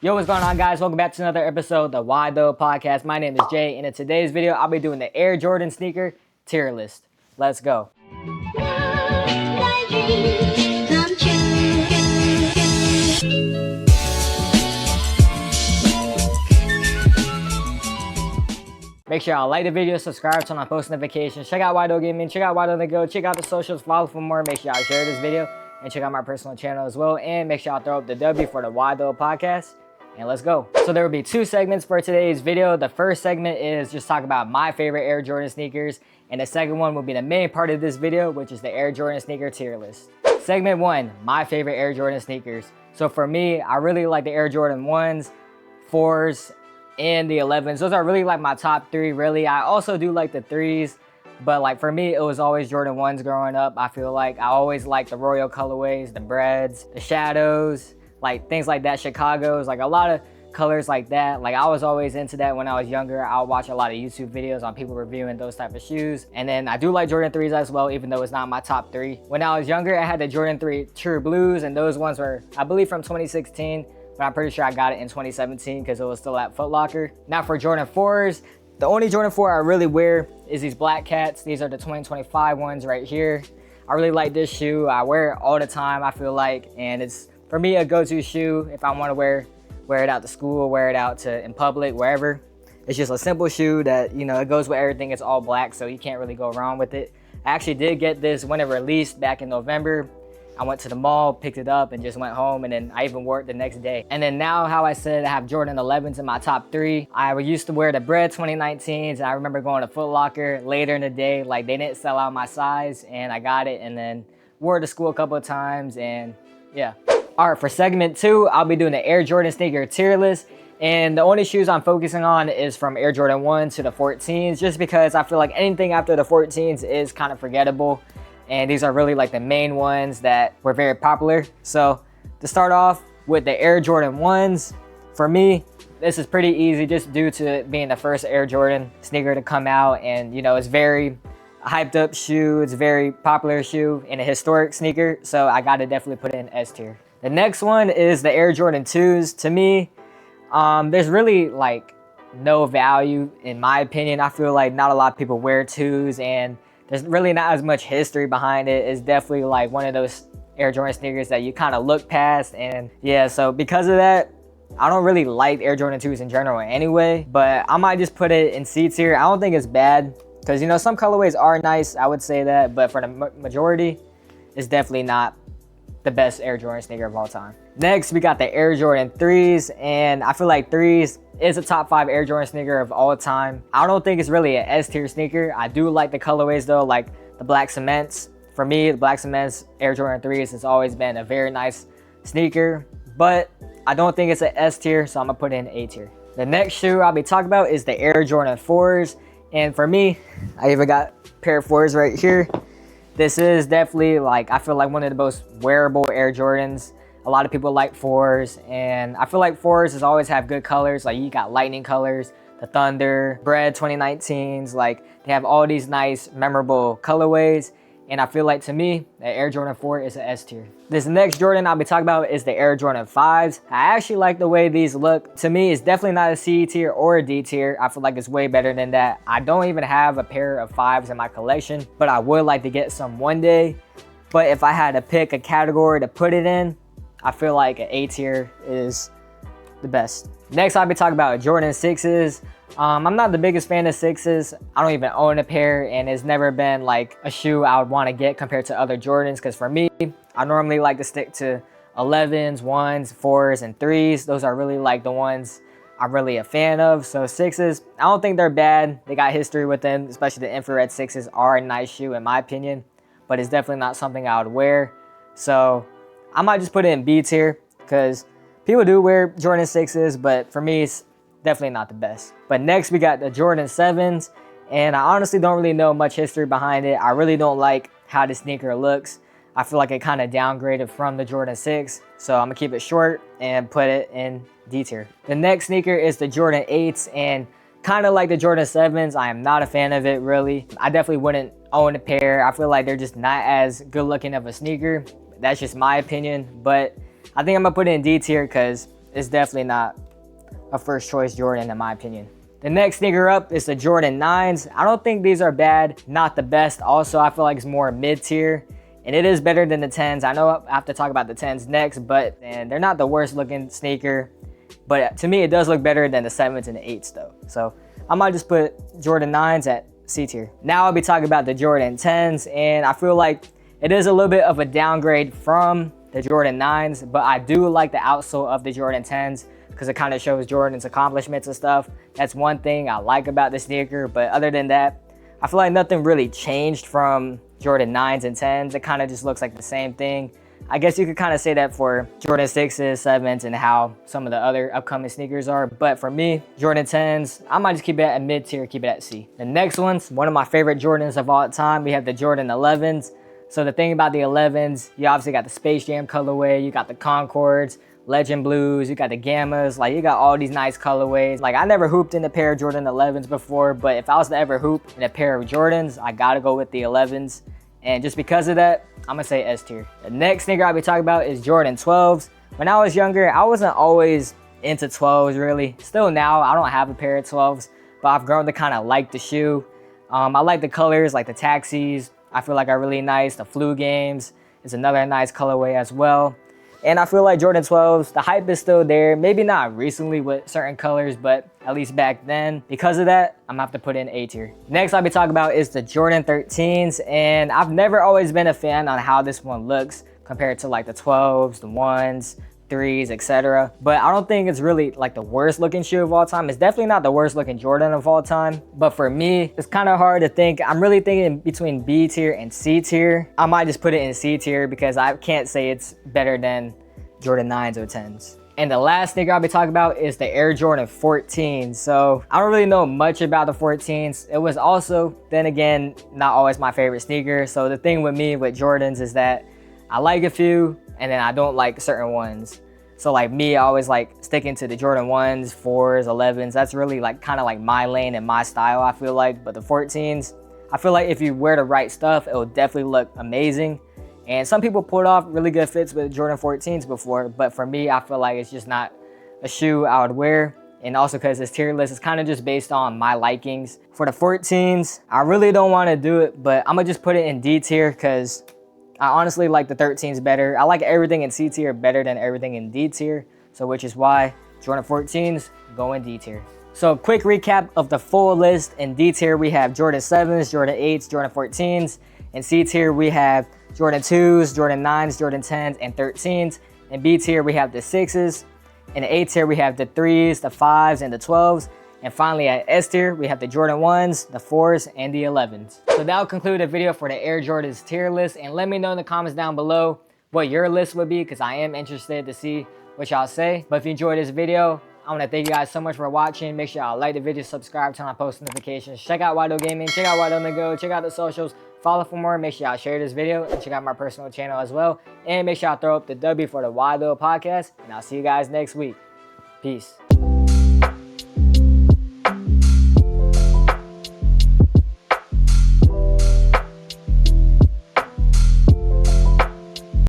Yo, what's going on, guys? Welcome back to another episode of the WhyThoPodcast. My name is Jay, and in today's video, I'll be doing the Air Jordan sneaker tier list. Let's go. Make sure y'all like the video, subscribe, turn on post notifications, check out WhyTho Gaming, check out WhyTho The Go, check out the socials, follow for more. Make sure y'all share this video and check out my personal channel as well. And make sure y'all throw up the W for the WhyThoPodcast. And let's go. So there will be two segments for today's video. The first segment is just talk about my favorite Air Jordan sneakers. And the second one will be the main part of this video, which is the Air Jordan sneaker tier list. Segment 1, my favorite Air Jordan sneakers. So for me, I really like the Air Jordan 1s, 4s, and the 11s. Those are really like my top 3, really. I also do like the 3s, but like for me, it was always Jordan 1s growing up. I feel like I always liked the Royal colorways, the Breads, the Shadows, like things like that, Chicago's, like a lot of colors like that. Like I was always into that when I was younger. I would watch a lot of YouTube videos on people reviewing those type of shoes. And then I do like Jordan 3s as well, even though it's not my top 3. When I was younger, I had the Jordan 3 True Blues, and those ones were, I believe, from 2016. But I'm pretty sure I got it in 2017 because it was still at Foot Locker. Now for Jordan 4s, the only Jordan 4 I really wear is these black cats. These are the 2025 ones right here. I really like this shoe. I wear it all the time, I feel like, and it's, for me, a go-to shoe if I want to wear it out to school, wear it out to in public, wherever. It's just a simple shoe that, you know, it goes with everything. It's all black, so you can't really go wrong with it. I actually did get this when it released back in November. I went to the mall, picked it up, and just went home, and then I even wore it the next day. And then now, how I said I have Jordan 11s in my top 3. I used to wear the Bread 2019s, and I remember going to Foot Locker later in the day, like they didn't sell out my size, and I got it, and then wore it to school a couple of times, and yeah. All right, for segment 2, I'll be doing the Air Jordan sneaker tier list. And the only shoes I'm focusing on is from Air Jordan 1 to the 14s, just because I feel like anything after the 14s is kind of forgettable. And these are really like the main ones that were very popular. So to start off with the Air Jordan 1s, for me, this is pretty easy just due to it being the first Air Jordan sneaker to come out. And you know, it's very hyped up shoe. It's a very popular shoe and a historic sneaker. So I gotta definitely put it in S tier. The next one is the Air Jordan 2s. To me, there's really like no value in my opinion. I feel like not a lot of people wear 2s, and there's really not as much history behind it. It's definitely like one of those Air Jordan sneakers that you kind of look past. And yeah, so because of that, I don't really like Air Jordan 2s in general anyway, but I might just put it in C tier. I don't think it's bad because, you know, some colorways are nice, I would say that, but for the majority, it's definitely not the best Air Jordan sneaker of all time. Next, we got the Air Jordan 3s, and I feel like 3s is a top 5 Air Jordan sneaker of all time. I don't think it's really an S tier sneaker. I do like the colorways though, like the black cements. For me, the black cements Air Jordan 3s has always been a very nice sneaker, but I don't think it's an S tier, so I'm gonna put it in A tier. The next shoe I'll be talking about is the Air Jordan 4s, and for me, I even got a pair of 4s right here. This is definitely like, I feel like one of the most wearable Air Jordans. A lot of people like 4s, and I feel like 4s has always have good colors. Like you got lightning colors, the Thunder, Bread 2019s, like they have all these nice memorable colorways. And I feel like, to me, the Air Jordan 4 is an S tier. This next Jordan I'll be talking about is the Air Jordan 5s. I actually like the way these look. To me, it's definitely not a C tier or a D tier. I feel like it's way better than that. I don't even have a pair of 5s in my collection, but I would like to get some one day. But if I had to pick a category to put it in, I feel like an A tier is the best. Next, I'll be talking about Jordan 6s. I'm not the biggest fan of 6s. I don't even own a pair, and it's never been like a shoe I would want to get compared to other Jordans, because for me, I normally like to stick to 11s, 1s, 4s, and 3s. Those are really like the ones I'm really a fan of. So 6s, I don't think they're bad. They got history with them, especially the infrared 6s are a nice shoe in my opinion, but it's definitely not something I would wear. So I might just put it in B tier, because people do wear Jordan 6s, but for me, it's definitely not the best. But next, we got the Jordan 7s, and I honestly don't really know much history behind it. I really don't like how the sneaker looks. I feel like it kind of downgraded from the Jordan 6, so I'm gonna keep it short and put it in D tier. The next sneaker is the Jordan 8s, and kind of like the Jordan 7s, I am not a fan of it really. I definitely wouldn't own a pair. I feel like they're just not as good looking of a sneaker. That's just my opinion, but I think I'm gonna put it in D tier because it's definitely not a first choice Jordan in my opinion. The next sneaker up is the Jordan 9s. I don't think these are bad, not the best. Also, I feel like it's more mid-tier, and it is better than the 10s. I know I have to talk about the 10s next, but and they're not the worst looking sneaker. But to me, it does look better than the 7s and the 8s though. So I might just put Jordan 9s at C tier. Now I'll be talking about the Jordan 10s, and I feel like it is a little bit of a downgrade from the Jordan 9s, but I do like the outsole of the Jordan 10s because it kind of shows Jordan's accomplishments and stuff. That's one thing I like about the sneaker, but other than that, I feel like nothing really changed from Jordan 9s and 10s. It kind of just looks like the same thing. I guess you could kind of say that for Jordan 6s, 7s, and how some of the other upcoming sneakers are. But for me, Jordan 10s, I might just keep it at mid-tier, keep it at C. The next one's one of my favorite Jordans of all time. We have the Jordan 11s. So the thing about the 11s, you obviously got the Space Jam colorway, you got the Concords, Legend Blues, you got the Gammas, like you got all these nice colorways. Like I never hooped in a pair of Jordan 11s before, but if I was to ever hoop in a pair of Jordans, I gotta go with the 11s. And just because of that, I'm gonna say S tier. The next sneaker I'll be talking about is Jordan 12s. When I was younger, I wasn't always into 12s really. Still now, I don't have a pair of 12s, but I've grown to kind of like the shoe. I like the colors, like the taxis. I feel like are really nice. The flu games is another nice colorway as well. And I feel like Jordan 12s, the hype is still there. Maybe not recently with certain colors, but at least back then. Because of that, I'm gonna have to put in A tier. Next I'll be talking about is the Jordan 13s. And I've never always been a fan on how this one looks compared to like the 12s, the 1s, 3s, etc. But I don't think it's really like the worst looking shoe of all time. It's definitely not the worst looking Jordan of all time. But for me, it's kind of hard to think. I'm really thinking between B tier and C tier. I might just put it in C tier because I can't say it's better than Jordan 9s or 10s. And the last sneaker I'll be talking about is the Air Jordan 14. So I don't really know much about the 14s. It was also, then again, not always my favorite sneaker. So the thing with me with Jordans is that I like a few and then I don't like certain ones. So like me, I always like sticking to the Jordan 1s, 4s, 11s. That's really like kind of like my lane and my style, I feel like. But the 14s, I feel like if you wear the right stuff, it will definitely look amazing. And some people pulled off really good fits with Jordan 14s before, but for me, I feel like it's just not a shoe I would wear. And also because it's tier list, it's kind of just based on my likings. For the 14s, I really don't want to do it, but I'm gonna just put it in D tier because I honestly like the 13s better. I like everything in C tier better than everything in D tier. So which is why Jordan 14s go in D tier. So quick recap of the full list. In D tier, we have Jordan 7s, Jordan 8s, Jordan 14s. In C tier, we have Jordan 2s, Jordan 9s, Jordan 10s, and 13s. In B tier, we have the 6s. In the A tier, we have the 3s, the 5s, and the 12s. And finally at S tier, we have the Jordan 1s, the 4s, and the 11s. So that'll conclude the video for the Air Jordans tier list. And let me know in the comments down below what your list would be because I am interested to see what y'all say. But if you enjoyed this video, I want to thank you guys so much for watching. Make sure y'all like the video, subscribe, turn on post notifications. Check out WhyThoGaming, check out WhyThoGo, check out the socials. Follow for more. Make sure y'all share this video and check out my personal channel as well. And make sure y'all throw up the W for the WhyThoPodcast. And I'll see you guys next week. Peace.